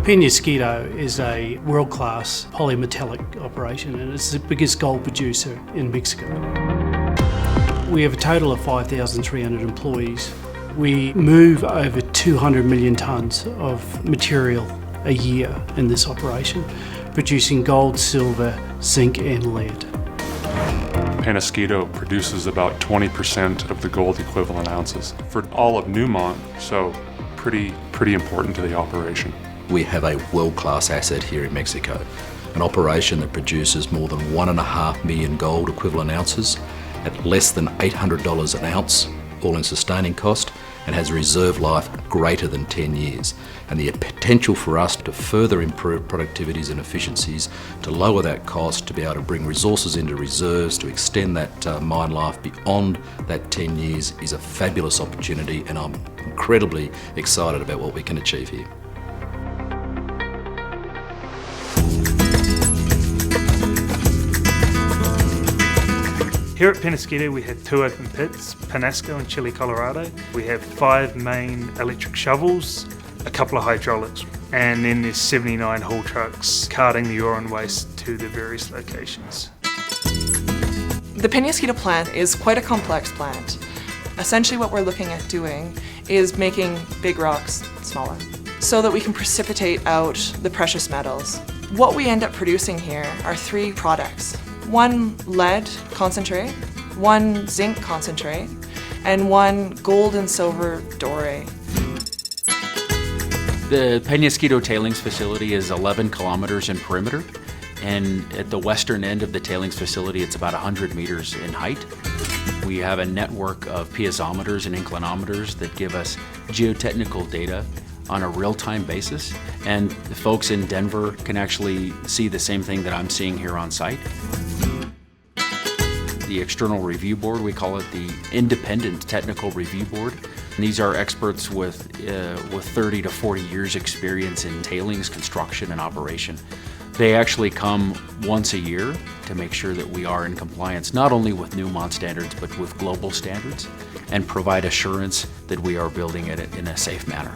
Peñasquito is a world-class polymetallic operation, and it's the biggest gold producer in Mexico. We have a total of 5,300 employees. We move over 200 million tonnes of material a year in this operation, producing gold, silver, zinc and lead. Peñasquito produces about 20% of the gold equivalent ounces for all of Newmont, so pretty important to the operation. We have a world-class asset here in Mexico, an operation that produces more than 1.5 million gold equivalent ounces at less than $800 an ounce, all-in sustaining cost, and has a reserve life greater than 10 years. And the potential for us to further improve productivities and efficiencies, to lower that cost, to be able to bring resources into reserves, to extend that mine life beyond that 10 years is a fabulous opportunity, and I'm incredibly excited about what we can achieve here. Here at Peñasquito we have 2 open pits, Peñasco and Chile, Colorado. We have 5 main electric shovels, a couple of hydraulics, and then there's 79 haul trucks carting the ore and waste to the various locations. The Peñasquito plant is quite a complex plant. Essentially what we're looking at doing is making big rocks smaller so that we can precipitate out the precious metals. What we end up producing here are 3 products. 1 lead concentrate, 1 zinc concentrate, and 1 gold and silver doré. The Peñasquito tailings facility is 11 kilometers in perimeter, and at the western end of the tailings facility it's about 100 meters in height. We have a network of piezometers and inclinometers that give us geotechnical data on a real-time basis, and the folks in Denver can actually see the same thing that I'm seeing here on site. The external review board, we call it the Independent Technical Review Board. And these are experts with 30 to 40 years experience in tailings construction and operation. They actually come once a year to make sure that we are in compliance not only with Newmont standards but with global standards, and provide assurance that we are building it in a safe manner.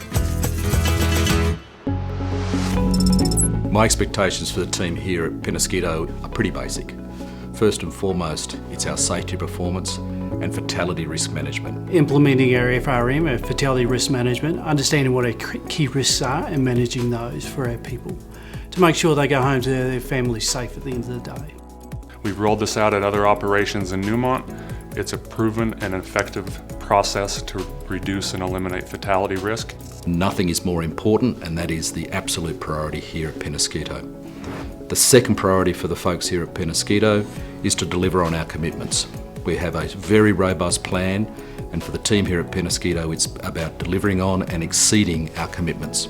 My expectations for the team here at Peñasquito are pretty basic. First and foremost, it's our safety performance and fatality risk management. Implementing our FRM, our fatality risk management, understanding what our key risks are and managing those for our people to make sure they go home to their families safe at the end of the day. We've rolled this out at other operations in Newmont. It's a proven and effective process to reduce and eliminate fatality risk. Nothing is more important, and that is the absolute priority here at Peñasquito. The second priority for the folks here at Peñasquito is to deliver on our commitments. We have a very robust plan, and for the team here at Peñasquito, it's about delivering on and exceeding our commitments.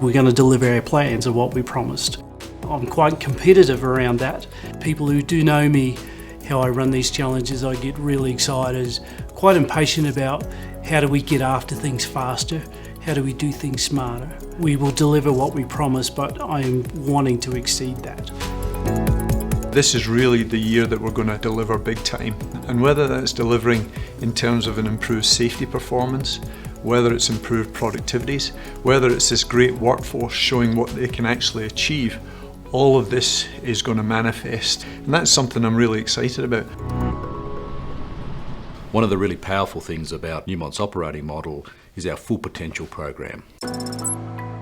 We're going to deliver our plans of what we promised. I'm quite competitive around that. People who do know me, how I run these challenges, I get really excited, quite impatient about how do we get after things faster, how do we do things smarter. We will deliver what we promise, but I am wanting to exceed that. This is really the year that we're going to deliver big time, and whether that's delivering in terms of an improved safety performance, whether it's improved productivities, whether it's this great workforce showing what they can actually achieve, all of this is going to manifest, and that's something I'm really excited about. One of the really powerful things about Newmont's operating model is our Full Potential program.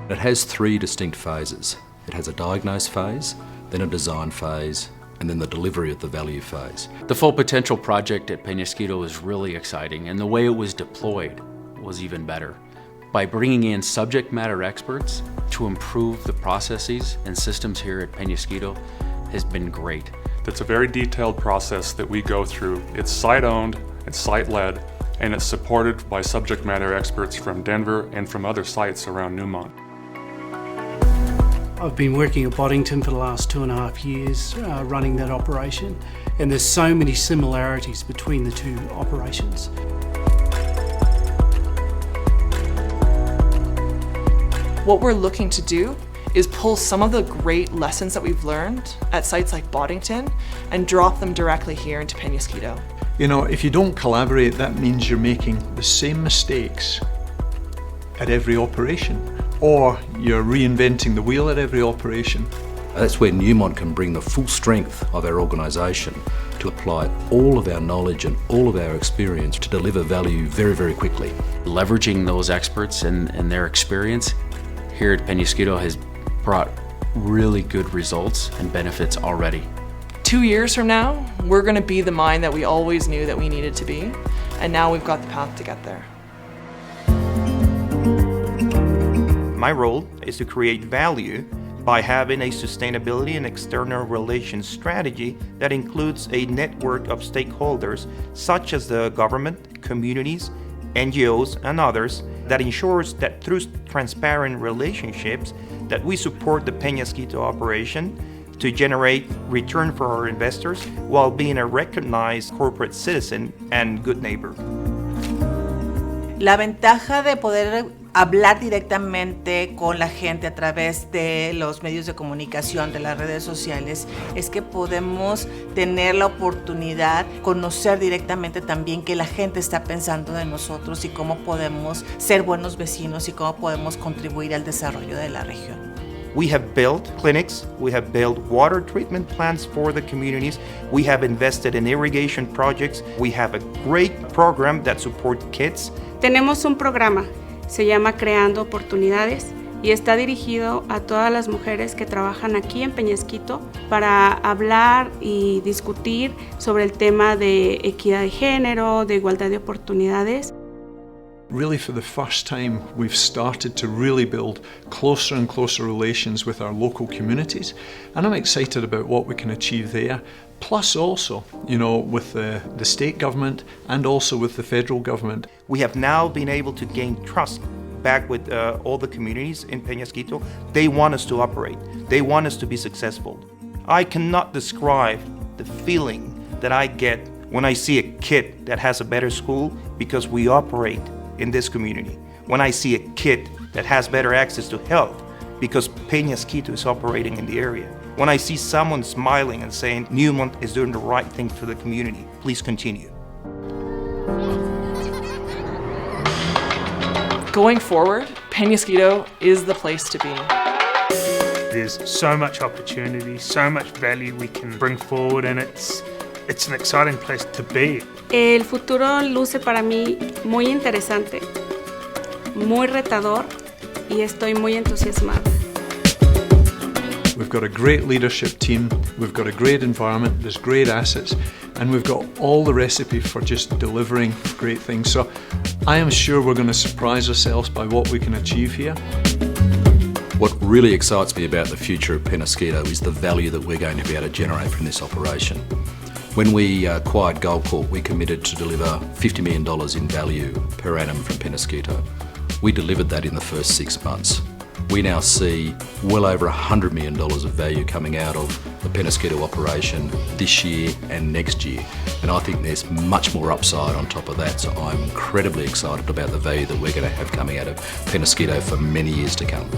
It has 3 distinct phases. It has a diagnose phase, then a design phase, and then the delivery of the value phase. The Full Potential project at Peñasquito is really exciting, and the way it was deployed was even better. By bringing in subject matter experts to improve the processes and systems here at Peñasquito has been great. It's a very detailed process that we go through. It's site-owned, it's site-led, and it's supported by subject matter experts from Denver and from other sites around Newmont. I've been working at Boddington for the last 2.5 years running that operation, and there's so many similarities between the 2 operations. What we're looking to do is pull some of the great lessons that we've learned at sites like Boddington and drop them directly here into Peñasquito. You know, if you don't collaborate, that means you're making the same mistakes at every operation. or you're reinventing the wheel at every operation. That's where Newmont can bring the full strength of our organisation to apply all of our knowledge and all of our experience to deliver value very, very quickly. Leveraging those experts and their experience here at Peñasquito has brought really good results and benefits already. 2 years from now, we're going to be the mine that we always knew that we needed to be, and now we've got the path to get there. My role is to create value by having a sustainability and external relations strategy that includes a network of stakeholders such as the government, communities, NGOs, and others that ensures that through transparent relationships that we support the Peñasquito operation to generate return for our investors while being a recognized corporate citizen and good neighbor. La ventaja de poder hablar directamente con la gente a través de los medios de comunicación, de las redes sociales, es que podemos tener la oportunidad de conocer directamente también qué la gente está pensando de nosotros y cómo podemos ser buenos vecinos y cómo podemos contribuir al desarrollo de la región. We have built clinics, we have built water treatment plants for the communities, we have invested in irrigation projects, we have a great program that supports kids. Tenemos un programa, se llama Creando Oportunidades y está dirigido a todas las mujeres que trabajan aquí en Peñasquito para hablar y discutir sobre el tema de equidad de género, de igualdad de oportunidades. Really, for the first time, we've started to really build closer and closer relations with our local communities, and I'm excited about what we can achieve there. Plus also, with the state government and also with the federal government. We have now been able to gain trust back with all the communities in Peñasquito. They want us to operate. They want us to be successful. I cannot describe the feeling that I get when I see a kid that has a better school because we operate in this community. When I see a kid that has better access to health because Peñasquito is operating in the area. When I see someone smiling and saying Newmont is doing the right thing for the community, please continue. Going forward, Peñasquito is the place to be. There's so much opportunity, so much value we can bring forward, and it's an exciting place to be. El futuro luce para mí muy interesante, muy retador y estoy muy entusiasmada. We've got a great leadership team, we've got a great environment, there's great assets, and we've got all the recipe for just delivering great things. So I am sure we're going to surprise ourselves by what we can achieve here. What really excites me about the future of Peñasquito is the value that we're going to be able to generate from this operation. When we acquired Goldcorp, we committed to deliver $50 million in value per annum from Peñasquito. We delivered that in the first 6 months. We now see well over $100 million of value coming out of the Peñasquito operation this year and next year. And I think there's much more upside on top of that, so I'm incredibly excited about the value that we're going to have coming out of Peñasquito for many years to come.